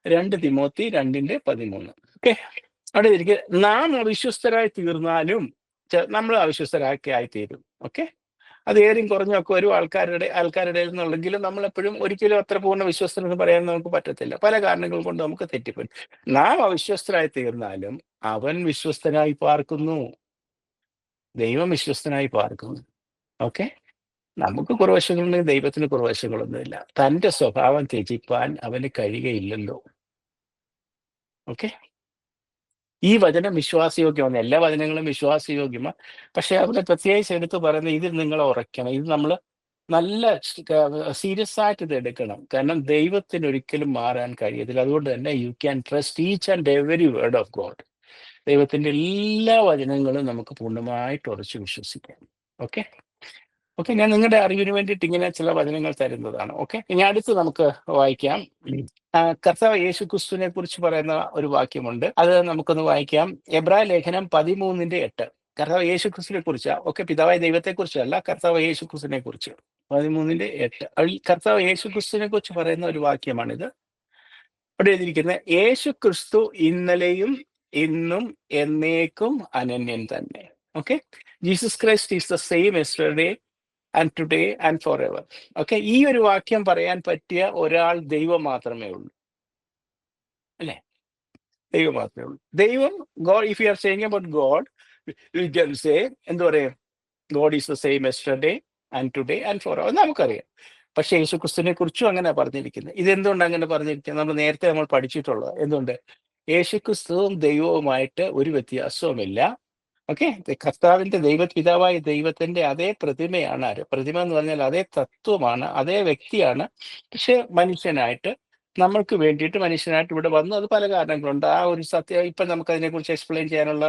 2 തിമോത്തി 2:13. ഓക്കെ, അവിടെ ഇരിക്കുക. നാം അവിശ്വസ്തരായി തീർന്നാലും നമ്മൾ അവിശ്വസ്തരാക്കി ആയിത്തീരും. ഓക്കെ, അത് ഏറിയും കുറഞ്ഞൊക്കെ ഒരു ആൾക്കാരുടെ നിന്നുള്ളെങ്കിലും നമ്മളെപ്പോഴും ഒരിക്കലും അത്ര പൂർണ്ണ വിശ്വസ്തനെന്ന് പറയാൻ നമുക്ക് പറ്റത്തില്ല. പല കാരണങ്ങൾ കൊണ്ട് നമുക്ക് തെറ്റിപ്പറ്റും. നാം അവിശ്വസ്തരായി തീർന്നാലും അവൻ വിശ്വസ്തനായി പാർക്കുന്നു. ദൈവം വിശ്വസ്തനായി പാർക്കുന്നു. ഓക്കെ, നമുക്ക് കുറവശങ്ങളുണ്ടെങ്കിൽ ദൈവത്തിന് കുറവശങ്ങളൊന്നുമില്ല. തന്റെ സ്വഭാവം ത്യജിപ്പാൻ അവന് കഴിയുകയില്ലല്ലോ. ഓക്കെ, ഈ വചനം വിശ്വാസയോഗ്യമാണ്. എല്ലാ വചനങ്ങളും വിശ്വാസയോഗ്യമാണ്. പക്ഷെ അവിടെ പ്രത്യേകിച്ച് എടുത്ത് പറയുന്നത് ഇതിൽ നിങ്ങൾ ഉറയ്ക്കണം. ഇത് നമ്മൾ നല്ല സീരിയസ് ആയിട്ട് ഇത് എടുക്കണം. കാരണം ദൈവത്തിന് ഒരിക്കലും മാറാൻ കഴിയത്തില്ല. അതുകൊണ്ട് തന്നെ U can trust each and every word of God. ദൈവത്തിന്റെ എല്ലാ വചനങ്ങളും നമുക്ക് പൂർണ്ണമായിട്ട് ഉറച്ചു വിശ്വസിക്കാം. ഓക്കെ ഓക്കെ, ഞാൻ നിങ്ങളുടെ അറിവിന് വേണ്ടിയിട്ട് ഇങ്ങനെ ചില വചനങ്ങൾ തരുന്നതാണ്. ഓക്കെ, ഇനി അടുത്ത് നമുക്ക് വായിക്കാം. കർത്താവ് യേശു ക്രിസ്തുവിനെ കുറിച്ച് പറയുന്ന ഒരു വാക്യമുണ്ട്. അത് നമുക്കൊന്ന് വായിക്കാം. എബ്രായ ലേഖനം 13:8. കർത്താവ് യേശു ക്രിസ്തുവിനെ കുറിച്ചാ. ഓക്കെ, പിതാവായ ദൈവത്തെ കുറിച്ചല്ല, കർത്താവ് യേശു ക്രിസ്തുവിനെ കുറിച്ച് 13:8. കർത്താവ് യേശു ക്രിസ്തുവിനെ കുറിച്ച് പറയുന്ന ഒരു വാക്യമാണിത്. അവിടെ എഴുതിയിരിക്കുന്നത്, യേശു ക്രിസ്തു ഇന്നലെയും ഇന്നും എന്നേക്കും അനന്യൻ തന്നെ. Okay, Jesus Christ is the same yesterday and today and for ever. Okay, ഈ ഒരു വാക്യം പറയാൻ പറ്റിയ ഒരാൾ ദൈവം മാത്രമേ ഉള്ളൂ. അല്ലേ? ദൈവം മാത്രമേ ഉള്ളൂ. ദൈവം, God, if you are saying about God, you can say, എന്താ പറയുക, God is the same yesterday and today and for ever. നമുക്കറിയാം. പക്ഷെ യേശുക്രിസ്തുവിനെ കുറിച്ചും അങ്ങനെ പറഞ്ഞിരിക്കുന്നത്. ഇതെന്തുകൊണ്ട് അങ്ങനെ പറഞ്ഞിരിക്കുന്നത്? നമ്മൾ പഠിച്ചിട്ടുള്ളത് എന്തുകൊണ്ട്? യേശുക്രിസ്തുവും ദൈവവുമായിട്ട് ഒരു വ്യത്യാസവുമില്ല. ഓക്കെ, കർത്താവിന്റെ പിതാവായ ദൈവത്തിന്റെ അതേ പ്രതിമയാണ്. പ്രതിമ എന്ന് പറഞ്ഞാൽ അതേ തത്വമാണ്, അതേ വ്യക്തിയാണ്. പക്ഷെ മനുഷ്യനായിട്ട്, നമ്മൾക്ക് വേണ്ടിയിട്ട് മനുഷ്യനായിട്ട് ഇവിടെ വന്നു. അത് പല കാരണങ്ങളുണ്ട്. ആ ഒരു സത്യം ഇപ്പം നമുക്ക് അതിനെക്കുറിച്ച് എക്സ്പ്ലെയിൻ ചെയ്യാനുള്ള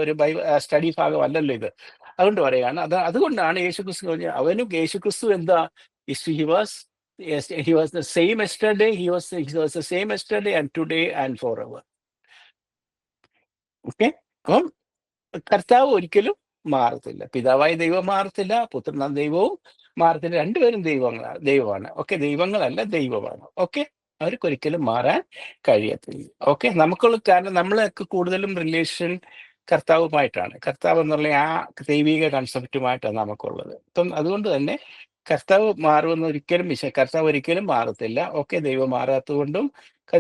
ഒരു സ്റ്റഡി ഭാഗമല്ലല്ലോ ഇത്. അതുകൊണ്ട് പറയാണ്, അതുകൊണ്ടാണ് യേശുക്രിസ്തു പറഞ്ഞത്. യേശുക്രിസ്തു എന്താ? He was the same yesterday, he was the same yesterday and today and for ever. Okay, അപ്പം കർത്താവ് ഒരിക്കലും മാറത്തില്ല. പിതാവായ ദൈവം മാറത്തില്ല, പുത്രനായ ദൈവവും മാറത്തില്ല. രണ്ടുപേരും ദൈവമാണ്. ഓക്കെ, ദൈവങ്ങളല്ല, ദൈവമാണ്. ഓക്കെ, അവർക്കൊരിക്കലും മാറാൻ കഴിയത്തില്ല. ഓക്കെ, കാരണം നമ്മളൊക്കെ കൂടുതലും റിലേഷൻ കർത്താവുമായിട്ടാണ്. കർത്താവ് എന്നുള്ള ആ ദൈവിക കൺസെപ്റ്റുമായിട്ടാണ് നമുക്കുള്ളത്. അപ്പം അതുകൊണ്ട് തന്നെ കർത്താവ് കർത്താവ് ഒരിക്കലും മാറത്തില്ല. ഓക്കെ, ദൈവം മാറാത്തതുകൊണ്ടും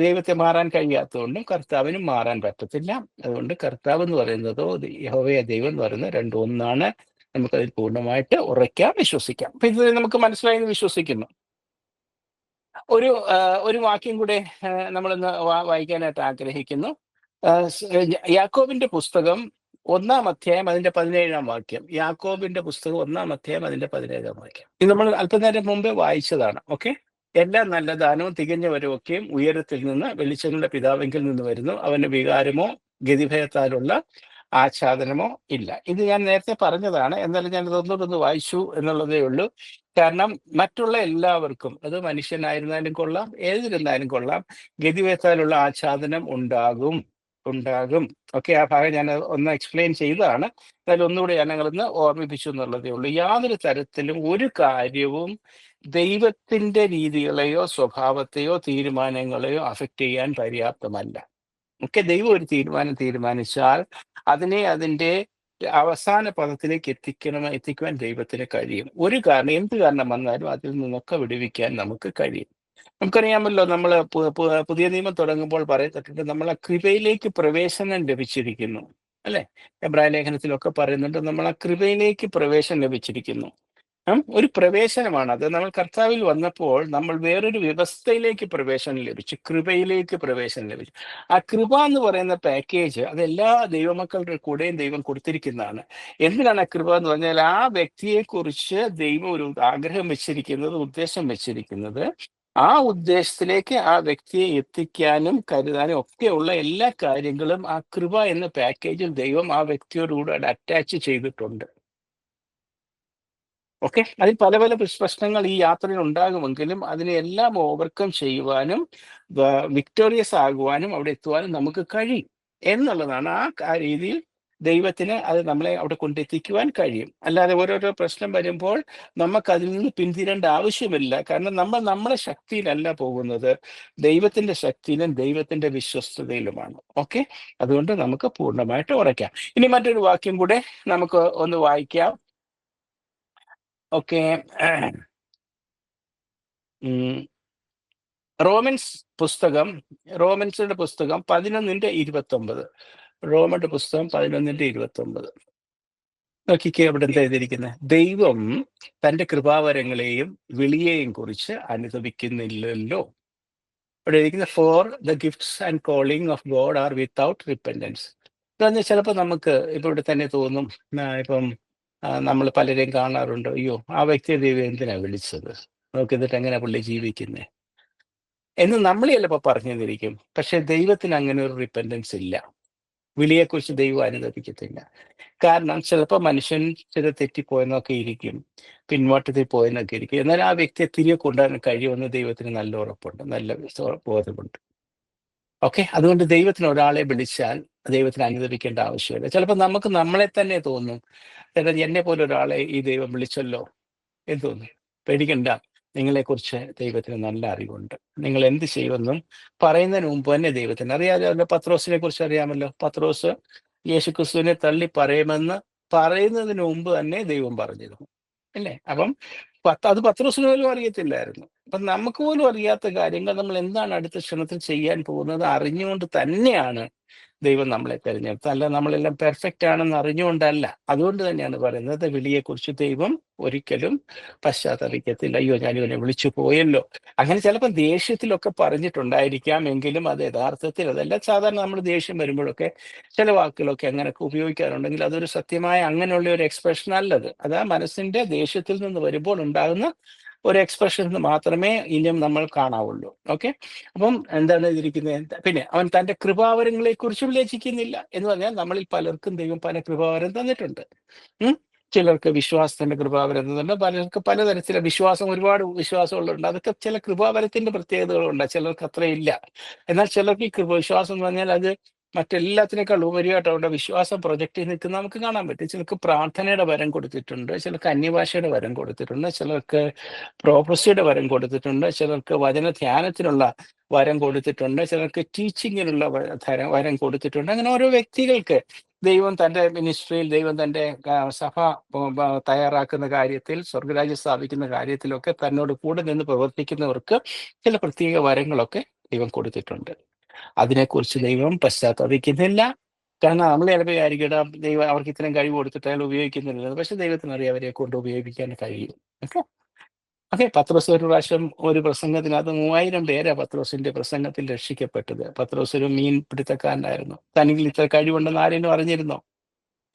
ദൈവത്തെ മാറാൻ കഴിയാത്തതുകൊണ്ടും കർത്താവിനും മാറാൻ പറ്റത്തില്ല. അതുകൊണ്ട് കർത്താവ് എന്ന് പറയുന്നതോ യഹോവയ ദൈവം എന്ന് പറയുന്നത് രണ്ടും ഒന്നാണ്. നമുക്കതിൽ പൂർണ്ണമായിട്ട് ഉറയ്ക്കാം, വിശ്വസിക്കാം. അപ്പൊ ഇത് നമുക്ക് മനസ്സിലായെന്ന് വിശ്വസിക്കുന്നു. ഒരു വാക്യം കൂടെ നമ്മളിന്ന് വായിക്കാനായിട്ട് ആഗ്രഹിക്കുന്നു. യാക്കോബിന്റെ പുസ്തകം 1-ാം അധ്യായം അതിന്റെ 17-ാം വാക്യം. യാക്കോബിന്റെ പുസ്തകം 1-ാം അധ്യായം അതിന്റെ 17-ാം വാക്യം. ഇത് നമ്മൾ അല്പനേരം മുമ്പേ വായിച്ചതാണ്. ഓക്കെ, എല്ലാ നല്ല ദാനവും തികഞ്ഞവരുമൊക്കെയും ഉയരത്തിൽ നിന്ന് വെളിച്ചങ്ങളുടെ പിതാവെങ്കിൽ നിന്ന് വരുന്നു. അവന് വികാരമോ ഗതിഭയത്താലുള്ള ആച്ഛാദനമോ ഇല്ല. ഇത് ഞാൻ നേരത്തെ പറഞ്ഞതാണ്. എന്നാലും ഞാൻ ഇതൊന്നുകൂടെ വായിച്ചു എന്നുള്ളതേ ഉള്ളൂ. കാരണം മറ്റുള്ള എല്ലാവർക്കും, അത് മനുഷ്യനായിരുന്നാലും കൊള്ളാം, ഏതിരുന്നാലും കൊള്ളാം, ഗതിഭയത്താലുള്ള ആച്ഛാദനം ഉണ്ടാകും. ഓക്കെ, ആ ഭാഗം ഞാൻ ഒന്ന് എക്സ്പ്ലെയിൻ ചെയ്തതാണ്. എന്നാലും ഒന്നുകൂടെ ഞാൻ ഞങ്ങളിന്ന് ഓർമ്മിപ്പിച്ചു എന്നുള്ളതേ ഉള്ളൂ. യാതൊരു തരത്തിലും ഒരു കാര്യവും ദൈവത്തിന്റെ രീതികളെയോ സ്വഭാവത്തെയോ തീരുമാനങ്ങളെയോ അഫക്റ്റ് ചെയ്യാൻ പര്യാപ്തമല്ല. ഓക്കെ, ദൈവം ഒരു തീരുമാനിച്ചാൽ അതിനെ അതിന്റെ അവസാന പദത്തിലേക്ക് എത്തിക്കുവാൻ ദൈവത്തിന് കഴിയും. എന്ത് കാരണം വന്നാലും അതിൽ നിന്നൊക്കെ വിടുവിക്കാൻ നമുക്ക് കഴിയും. നമുക്കറിയാമല്ലോ, നമ്മൾ പുതിയ നിയമം തുടങ്ങുമ്പോൾ പറയപ്പെട്ടിട്ട് നമ്മളെ കൃപയിലേക്ക് പ്രവേശനം ലഭിച്ചിരിക്കുന്നു. അല്ലെ? എബ്രായ ലേഖനത്തിലൊക്കെ പറയുന്നുണ്ട്, നമ്മൾ ആ കൃപയിലേക്ക് പ്രവേശനം ലഭിച്ചിരിക്കുന്നു. ഒരു പ്രവേശനമാണ് അത്. നമ്മൾ കർത്താവിൽ വന്നപ്പോൾ നമ്മൾ വേറൊരു വ്യവസ്ഥയിലേക്ക് പ്രവേശനം ലഭിച്ചു, കൃപയിലേക്ക് പ്രവേശനം ലഭിച്ചു. ആ കൃപ എന്ന് പറയുന്ന പാക്കേജ് അത് എല്ലാ ദൈവമക്കളുടെ കൂടെയും ദൈവം കൊടുത്തിരിക്കുന്നതാണ്. എന്തിനാണ് ആ കൃപ എന്ന് പറഞ്ഞാൽ, ആ വ്യക്തിയെക്കുറിച്ച് ദൈവം ഒരു ആഗ്രഹം വെച്ചിരിക്കുന്നത്, ഉദ്ദേശം വെച്ചിരിക്കുന്നത്, ആ ഉദ്ദേശത്തിലേക്ക് ആ വ്യക്തിയെ എത്തിക്കാനും കരുതാനും ഒക്കെയുള്ള എല്ലാ കാര്യങ്ങളും ആ കൃപ എന്ന പാക്കേജിൽ ദൈവം ആ വ്യക്തിയോടുകൂടെ അറ്റാച്ച് ചെയ്തിട്ടുണ്ട്. ഓക്കെ, അതിൽ പല പല പ്രശ്നങ്ങൾ ഈ യാത്രയിൽ ഉണ്ടാകുമെങ്കിലും അതിനെ എല്ലാം ഓവർകം ചെയ്യുവാനും വിക്ടോറിയസ് ആകുവാനും അവിടെ എത്തുവാനും നമുക്ക് കഴിയും എന്നുള്ളതാണ്. ആ രീതിയിൽ ദൈവത്തിന് അത് നമ്മളെ അവിടെ കൊണ്ടെത്തിക്കുവാൻ കഴിയും. അല്ലാതെ ഓരോരോ പ്രശ്നം വരുമ്പോൾ നമുക്ക് അതിൽ നിന്ന് പിന്തിരേണ്ട ആവശ്യമില്ല. കാരണം നമ്മൾ നമ്മുടെ ശക്തിയിലല്ല പോകുന്നത്, ദൈവത്തിന്റെ ശക്തിയിലും ദൈവത്തിന്റെ വിശ്വസ്തതയിലുമാണ്. ഓക്കെ, അതുകൊണ്ട് നമുക്ക് പൂർണ്ണമായിട്ട് ഉറയ്ക്കാം. ഇനി മറ്റൊരു വാക്യം കൂടെ നമുക്ക് ഒന്ന് വായിക്കാം. ഓക്കെ. റോമൻസ് പുസ്തകം, റോമൻസിന്റെ പുസ്തകം 11:29. റോമന്റെ പുസ്തകം 11:29. നോക്കിക്കേ, അവിടെ എന്താ എഴുതിയിരിക്കുന്നത്? ദൈവം തന്റെ കൃപാവരങ്ങളെയും വിളിയെയും കുറിച്ച് അനുതപിക്കുന്നില്ലല്ലോ. അവിടെ എഴുതിയിരിക്കുന്ന for the gifts and calling of God R without repentance. എന്ന് പറഞ്ഞാൽ ചിലപ്പോൾ നമുക്ക് ഇപ്പൊ ഇവിടെ തന്നെ തോന്നും, ഇപ്പം നമ്മൾ പലരെയും കാണാറുണ്ട്, അയ്യോ ആ വ്യക്തിയെ ദൈവം എന്തിനാ വിളിച്ചത്, നമുക്ക് എന്നിട്ട് എങ്ങനെ പുള്ളി ജീവിക്കുന്നത് എന്ന് നമ്മളെ ചിലപ്പോൾ പറഞ്ഞു തന്നിരിക്കും. പക്ഷെ ദൈവത്തിന് അങ്ങനെ ഒരു റിപ്പൻഡൻസ് ഇല്ല. വിളിയെക്കുറിച്ച് ദൈവം അനുദപിക്കത്തില്ല. കാരണം ചിലപ്പോൾ മനുഷ്യൻ ചില തെറ്റിപ്പോയെന്നൊക്കെ ഇരിക്കും, പിൻവാട്ടത്തിൽ പോയെന്നൊക്കെ ഇരിക്കും. എന്നാൽ ആ വ്യക്തിയെ തിരികെ കൊണ്ടുവരാൻ കഴിയുമെന്ന് ദൈവത്തിന് നല്ല ഉറപ്പുണ്ട്, നല്ല ബോധമുണ്ട്. ഓക്കെ, അതുകൊണ്ട് ദൈവത്തിന് ഒരാളെ വിളിച്ചാൽ ദൈവത്തിന് അനുദപിക്കേണ്ട ആവശ്യമില്ല. ചിലപ്പോൾ നമുക്ക് നമ്മളെ തന്നെ തോന്നും, ചേട്ടാ എന്നെ പോലെ ഒരാളെ ഈ ദൈവം വിളിച്ചല്ലോ എന്ന് തോന്നും. പേടിക്കണ്ട, നിങ്ങളെക്കുറിച്ച് ദൈവത്തിന് നല്ല അറിവുണ്ട്. നിങ്ങൾ എന്ത് ചെയ്യുമെന്നും പറയുന്നതിന് മുമ്പ് തന്നെ ദൈവത്തിന് അറിയാമല്ലോ. പത്രോസിനെ കുറിച്ച് അറിയാമല്ലോ. പത്രോസ് യേശുക്രിസ്തുവിനെ തള്ളി പറയുമെന്ന് പറയുന്നതിന് മുമ്പ് തന്നെ ദൈവം പറഞ്ഞിരുന്നു, അല്ലേ? അപ്പം അത് പത്രോസിന് പോലും അറിയത്തില്ലായിരുന്നു. അപ്പൊ നമുക്ക് പോലും അറിയാത്ത കാര്യങ്ങൾ നമ്മൾ എന്താണ് അടുത്ത ക്ഷണത്തിൽ ചെയ്യാൻ പോകുന്നത് അറിഞ്ഞുകൊണ്ട് തന്നെയാണ് ദൈവം നമ്മളെ തിരഞ്ഞെടുത്തത്. അല്ല നമ്മളെല്ലാം പെർഫെക്റ്റ് ആണെന്ന് അറിഞ്ഞുകൊണ്ടല്ല. അതുകൊണ്ട് തന്നെയാണ് പറയുന്നത്, വിളിയെക്കുറിച്ച് ദൈവം ഒരിക്കലും പശ്ചാത്തപിക്കത്തില്ല. അയ്യോ ഞാൻ ഇവനെ വിളിച്ചു പോയല്ലോ. അങ്ങനെ ചിലപ്പോൾ ദേഷ്യത്തിലൊക്കെ പറഞ്ഞിട്ടുണ്ടായിരിക്കാം, എങ്കിലും അത് യഥാർത്ഥത്തിൽ അതല്ല. സാധാരണ നമ്മൾ ദേഷ്യം വരുമ്പോഴൊക്കെ ചില വാക്കുകളൊക്കെ അങ്ങനെയൊക്കെ ഉപയോഗിക്കാറുണ്ടെങ്കിൽ അതൊരു സത്യമായ അങ്ങനെയുള്ള ഒരു എക്സ്പ്രഷൻ അല്ലത്. അത് ആ മനസ്സിന്റെ ദേഷ്യത്തിൽ നിന്ന് വരുമ്പോൾ ഉണ്ടാകുന്ന ഒരു എക്സ്പ്രഷൻ മാത്രമേ ഇനിയും നമ്മൾ കാണാവുള്ളൂ. ഓക്കെ, അപ്പം എന്താണ് ഇതിരിക്കുന്നത്? പിന്നെ അവൻ തന്റെ കൃപാവരങ്ങളെ കുറിച്ചും ലജ്ജിക്കുന്നില്ല എന്ന് പറഞ്ഞാൽ നമ്മളിൽ പലർക്കും ദൈവം പല കൃപാവരം തന്നിട്ടുണ്ട്. ഉം ചിലർക്ക് വിശ്വാസത്തിന്റെ കൃപാവരം തന്നിട്ടുണ്ട്, പലർക്ക് പലതരത്തിലെ വിശ്വാസം, ഒരുപാട് വിശ്വാസങ്ങളുണ്ട്. അതൊക്കെ ചില കൃപാവരത്തിന്റെ പ്രത്യേകതകളുണ്ട്, ചിലർക്ക് അത്രയില്ല. എന്നാൽ ചിലർക്ക് ഈ വിശ്വാസം എന്ന് പറഞ്ഞാൽ അത് മറ്റെല്ലാത്തിനേക്കാൾ ഉപരിയായിട്ട് അവരുടെ വിശ്വാസം പ്രൊജക്ട് ചെയ്ത് നിൽക്കുന്ന നമുക്ക് കാണാൻ പറ്റും. ചിലർക്ക് പ്രാർത്ഥനയുടെ വരം കൊടുത്തിട്ടുണ്ട്, ചിലർക്ക് അന്യഭാഷയുടെ വരം കൊടുത്തിട്ടുണ്ട്, ചിലർക്ക് പ്രോഫസിയുടെ വരം കൊടുത്തിട്ടുണ്ട്, ചിലർക്ക് വചന ധ്യാനത്തിനുള്ള വരം കൊടുത്തിട്ടുണ്ട്, ചിലർക്ക് ടീച്ചിങ്ങിനുള്ള വരം കൊടുത്തിട്ടുണ്ട്. അങ്ങനെ ഓരോ വ്യക്തികൾക്ക് ദൈവം തൻ്റെ മിനിസ്ട്രിയിൽ, ദൈവം തൻ്റെ സഭ തയ്യാറാക്കുന്ന കാര്യത്തിൽ, സ്വർഗരാജ്യം സ്ഥാപിക്കുന്ന കാര്യത്തിലൊക്കെ തന്നോട് കൂടെ നിന്ന് പ്രവർത്തിക്കുന്നവർക്ക് ചില പ്രത്യേക വരങ്ങളൊക്കെ ദൈവം കൊടുത്തിട്ടുണ്ട്. അതിനെക്കുറിച്ച് ദൈവം പശ്ചാത്തപിക്കുന്നില്ല. കാരണം നമ്മൾ ചിലപ്പോൾ വിചാരിക്കട്ടെ, ദൈവം അവർക്ക് ഇത്രയും കഴിവ് കൊടുത്തിട്ട് അയാൾ ഉപയോഗിക്കുന്നില്ല. പക്ഷെ ദൈവത്തിനറിയാം അവരെ കൊണ്ട് ഉപയോഗിക്കാൻ കഴിയും. ഓക്കെ. ഓക്കെ, പത്രോസ് ഒരു പ്രാവശ്യം ഒരു പ്രസംഗത്തിനകത്ത് 3000 പേരാ പത്രോസിന്റെ പ്രസംഗത്തിൽ രക്ഷിക്കപ്പെട്ടത്. പത്രോസ് ഒരു മീൻ പിടുത്തക്കാരനായിരുന്നു. തനിക്ക് ഇത്ര കഴിവുണ്ടെന്ന് ആരെങ്കിലും അറിഞ്ഞിരുന്നോ?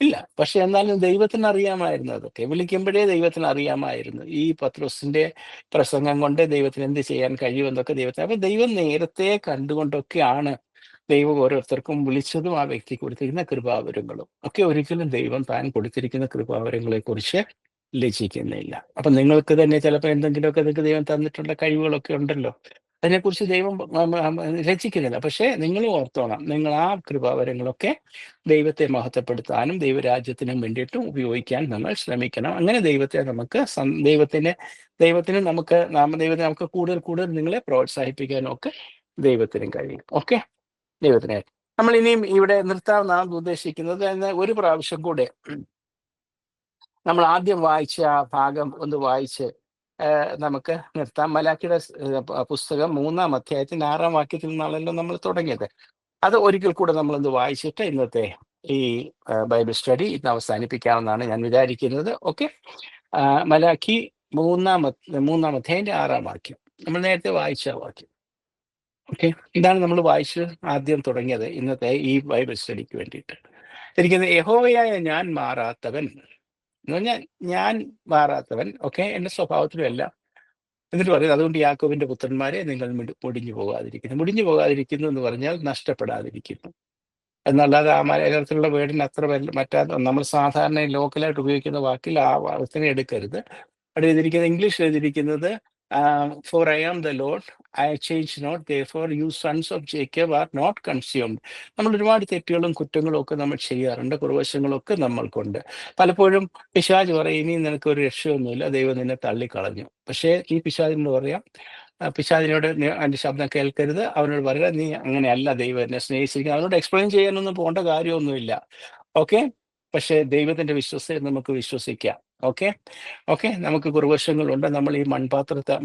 ഇല്ല. പക്ഷെ എന്നാലും ദൈവത്തിന് അറിയാമായിരുന്നു അതൊക്കെ. വിളിക്കുമ്പോഴേ ദൈവത്തിന് അറിയാമായിരുന്നു ഈ പത്രോസിന്റെ പ്രസംഗം കൊണ്ട് ദൈവത്തിന് എന്ത് ചെയ്യാൻ കഴിയുമെന്നൊക്കെ ദൈവത്തിന്. അപ്പൊ ദൈവം നേരത്തെ കണ്ടുകൊണ്ടൊക്കെയാണ് ദൈവം ഓരോരുത്തർക്കും വിളിച്ചതും ആ വ്യക്തി കൊടുത്തിരിക്കുന്ന കൃപാവരങ്ങളും ഒക്കെ. ഒരിക്കലും ദൈവം താൻ കൊടുത്തിരിക്കുന്ന കൃപാവരങ്ങളെ കുറിച്ച് ലജ്ജിക്കുന്നില്ല. അപ്പൊ നിങ്ങൾക്ക് തന്നെ ചിലപ്പോൾ എന്തെങ്കിലുമൊക്കെ നിങ്ങൾക്ക് ദൈവം തന്നിട്ടുള്ള കഴിവുകളൊക്കെ ഉണ്ടല്ലോ, അതിനെക്കുറിച്ച് ദൈവം രചിക്കുന്നില്ല. പക്ഷേ നിങ്ങൾ ഓർത്തോണം, നിങ്ങൾ ആ കൃപാവരങ്ങളൊക്കെ ദൈവത്തെ മഹത്വപ്പെടുത്താനും ദൈവരാജ്യത്തിനും വേണ്ടിയിട്ടും ഉപയോഗിക്കാൻ നമ്മൾ ശ്രമിക്കണം. അങ്ങനെ ദൈവത്തെ നമുക്ക് ദൈവത്തിന് നമുക്ക് ദൈവത്തെ നമുക്ക് കൂടുതൽ കൂടുതൽ നിങ്ങളെ പ്രോത്സാഹിപ്പിക്കാനും ഒക്കെ ദൈവത്തിനും കഴിയും. ഓക്കെ, ദൈവത്തിന് നമ്മൾ ഇനിയും ഇവിടെ നിർത്താമെന്നാണ് ഉദ്ദേശിക്കുന്നത്. ഒരു പ്രാവശ്യം കൂടെ നമ്മൾ ആദ്യം വായിച്ച ആ ഭാഗം ഒന്ന് വായിച്ച് നമുക്ക് നിർത്താം. മലാക്കിയുടെ പുസ്തകം 3-ാം അധ്യായത്തിന്റെ 6-ാം വാക്യത്തിൽ നിന്നാണല്ലോ നമ്മൾ തുടങ്ങിയത്. അത് ഒരിക്കൽ കൂടെ നമ്മളൊന്ന് വായിച്ചിട്ട് ഇന്നത്തെ ഈ ബൈബിൾ സ്റ്റഡി ഇന്ന് അവസാനിപ്പിക്കാമെന്നാണ് ഞാൻ വിചാരിക്കുന്നത്. ഓക്കെ, മലാക്കി 3-ാം അധ്യായത്തിന്റെ 6-ാം വാക്യം നമ്മൾ നേരത്തെ വായിച്ച വാക്യം. ഓക്കെ, ഇതാണ് നമ്മൾ വായിച്ച് ആദ്യം തുടങ്ങിയത് ഇന്നത്തെ ഈ ബൈബിൾ സ്റ്റഡിക്ക് വേണ്ടിയിട്ട്. ഇരിക്കുന്നത് യഹോവയായ ഞാൻ മാറാത്തവൻ എന്ന് പറഞ്ഞാൽ ഞാൻ മാറാത്തവൻ. ഓക്കെ, എൻ്റെ സ്വഭാവത്തിലും എല്ലാം എന്നിട്ട് പറയുന്നത് അതുകൊണ്ട് യാക്കോബിന്റെ പുത്രന്മാരെ നിങ്ങൾ മുടിഞ്ഞു പോകാതിരിക്കുന്നു എന്ന് പറഞ്ഞാൽ നഷ്ടപ്പെടാതിരിക്കുന്നു എന്നല്ലാതെ ആ മലയാളത്തിലുള്ള വേർഡിന് അത്ര മറ്റാ നമ്മൾ സാധാരണ ലോക്കലായിട്ട് ഉപയോഗിക്കുന്ന വാക്കിൽ ആ വാക്കിനെ എടുക്കരുത്. അവിടെ എഴുതിയിരിക്കുന്നത്, ഇംഗ്ലീഷിൽ എഴുതിയിരിക്കുന്നത് for I am the Lord, I change not, therefore you sons of Jacob are not consumed. നമ്മൾ ഒരുപാട് തെറ്റുകളും കുറ്റങ്ങളും ഒക്കെ നമ്മൾ ചെയ്യാറുണ്ട്, കുറവശങ്ങളൊക്കെ നമ്മൾക്കുണ്ട്. പലപ്പോഴും പിശാച് പറയും ഇനി നിനക്ക് ഒരു രക്ഷയൊന്നുമില്ല, ദൈവം നിന്നെ തള്ളിക്കളഞ്ഞു. പക്ഷേ ഈ പിശാചിനോട് പറയാം, പിശാചിനോട് അതിന്റെ ശബ്ദം കേൾക്കരുത്, അവനോട് പറയുക നീ അങ്ങനെയല്ല, ദൈവം എന്നെ സ്നേഹിച്ചിരിക്കുന്നത്. അവനോട് എക്സ്പ്ലെയിൻ ചെയ്യാനൊന്നും പോകേണ്ട കാര്യമൊന്നുമില്ല. ഓക്കെ, പക്ഷേ ദൈവത്തിന്റെ വിശ്വസത്തെ നമുക്ക് വിശ്വസിക്കാം. ഓക്കെ ഓക്കെ, നമുക്ക് കുറുവശങ്ങളുണ്ട്. നമ്മൾ ഈ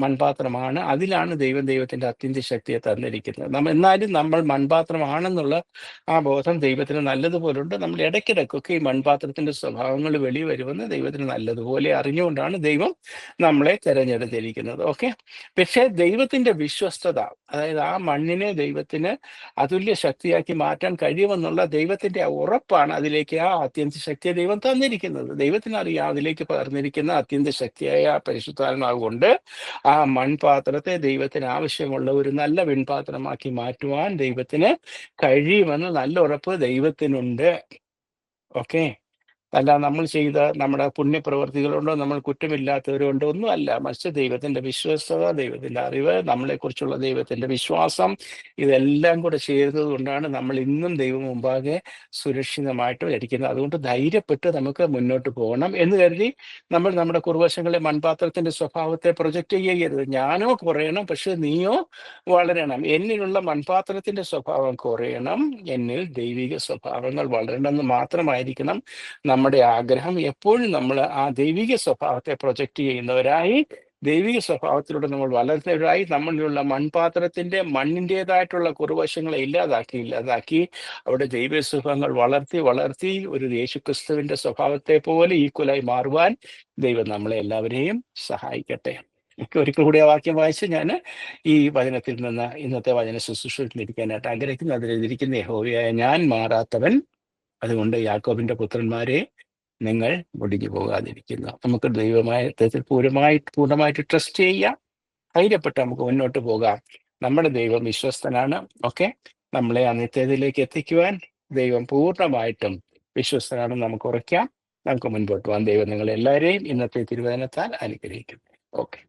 മൺപാത്രമാണ്, അതിലാണ് ദൈവത്തിന്റെ അത്യന്ത ശക്തിയെ തന്നിരിക്കുന്നത്. എന്നാലും നമ്മൾ മൺപാത്രമാണെന്നുള്ള ആ ബോധം ദൈവത്തിന് നല്ലതുപോലുണ്ട്. നമ്മൾ ഇടയ്ക്കിടയ്ക്കൊക്കെ ഈ മൺപാത്രത്തിന്റെ സ്വഭാവങ്ങൾ വെളി വരുമെന്ന് ദൈവത്തിന് നല്ലതുപോലെ അറിഞ്ഞുകൊണ്ടാണ് ദൈവം നമ്മളെ തെരഞ്ഞെടുത്തിരിക്കുന്നത്. ഓക്കെ, പക്ഷേ ദൈവത്തിന്റെ വിശ്വസ്തത, അതായത് ആ മണ്ണിനെ ദൈവത്തിന് അതുല്യ ശക്തിയാക്കി മാറ്റാൻ കഴിയുമെന്നുള്ള ദൈവത്തിന്റെ ഉറപ്പാണ് അതിലേക്ക് ആ അത്യന്ത ശക്തിയെ ദൈവം തന്നിരിക്കുന്നത്. ദൈവത്തിന് അറിയാം അതിലേക്ക് പകർന്നിരിക്കുന്ന അത്യന്ത ശക്തിയായ പരിശുദ്ധാത്മാവ് കൊണ്ട് ആ മൺപാത്രത്തെ ദൈവത്തിന് ആവശ്യമുള്ള ഒരു നല്ല വെൺപാത്രമാക്കി മാറ്റുവാൻ ദൈവത്തിന് കഴിയുമെന്ന് നല്ല ഉറപ്പ് ദൈവത്തിനുണ്ട്. ഓക്കെ, അല്ല നമ്മൾ ചെയ്ത നമ്മുടെ പുണ്യപ്രവർത്തികളുണ്ടോ, നമ്മൾ കുറ്റമില്ലാത്തവരുണ്ടോ, ഒന്നും അല്ല. മറിച്ച് ദൈവത്തിന്റെ വിശ്വസ്തത, ദൈവത്തിന്റെ അറിവ്, നമ്മളെക്കുറിച്ചുള്ള ദൈവത്തിന്റെ വിശ്വാസം, ഇതെല്ലാം കൂടെ ചേരുന്നത് കൊണ്ടാണ് നമ്മൾ ഇന്നും ദൈവം മുമ്പാകെ സുരക്ഷിതമായിട്ട് ഇരിക്കുന്നത്. അതുകൊണ്ട് ധൈര്യപ്പെട്ട് നമുക്ക് മുന്നോട്ട് പോകണം എന്ന് കരുതി നമ്മൾ നമ്മുടെ കുറുവശങ്ങളെ മൺപാത്രത്തിന്റെ സ്വഭാവത്തെ പ്രൊജക്റ്റ് ചെയ്യരുത്. ഞാനോ കുറയണം, പക്ഷെ നീയോ വളരണം. എന്നിലുള്ള മൺപാത്രത്തിന്റെ സ്വഭാവം കുറയണം, എന്നിൽ ദൈവിക സ്വഭാവങ്ങൾ വളരണം എന്ന് മാത്രമായിരിക്കണം നമ്മുടെ ആഗ്രഹം. എപ്പോഴും നമ്മൾ ആ ദൈവിക സ്വഭാവത്തെ പ്രൊജക്റ്റ് ചെയ്യുന്നവരായി, ദൈവിക സ്വഭാവത്തിലൂടെ നമ്മൾ വളർന്നവരായി, നമ്മളിലുള്ള മണ്ണിൻ്റെതായിട്ടുള്ള കുറുവശങ്ങളെ ഇല്ലാതാക്കി അവിടെ ദൈവിക സ്വഭാവങ്ങൾ വളർത്തി ഒരു യേശുക്രിസ്തുവിന്റെ സ്വഭാവത്തെ പോലെ ഈക്വലായി മാറുവാൻ ദൈവം നമ്മളെ എല്ലാവരെയും സഹായിക്കട്ടെ. ഒരിക്കൽ കൂടി ആ വാക്യം വായിച്ച് ഞാൻ ഈ വചനത്തിൽ നിന്ന് ഇന്നത്തെ വചന ശുശ്രൂഷയിലിരിക്കാനായിട്ട് ആഗ്രഹിക്കുന്നു. അതിലെഴുതിയിരിക്കുന്ന യഹോവയായ ഞാൻ മാറാത്തവൻ, അതുകൊണ്ട് യാക്കോബിന്റെ പുത്രന്മാരെ നിങ്ങൾ മുടിഞ്ഞു പോകാതിരിക്കുന്നു. നമുക്ക് ദൈവത്തിൽ പൂർണ്ണമായിട്ട് ട്രസ്റ്റ് ചെയ്യാം, ധൈര്യപ്പെട്ട് നമുക്ക് മുന്നോട്ട് പോകാം. നമ്മുടെ ദൈവം വിശ്വസ്തനാണ്. ഓക്കെ, നമ്മളെ ആ നിത്യതയിലേക്ക് എത്തിക്കുവാൻ ദൈവം പൂർണ്ണമായിട്ടും വിശ്വസ്തനാണെന്ന് നമുക്ക് ഉറയ്ക്കാം. നമുക്ക് മുൻപോട്ട് പോകാൻ ദൈവം നിങ്ങളെല്ലാവരെയും ഇന്നത്തെ തിരുവചനത്താൽ അനുഗ്രഹിക്കും. ഓക്കെ.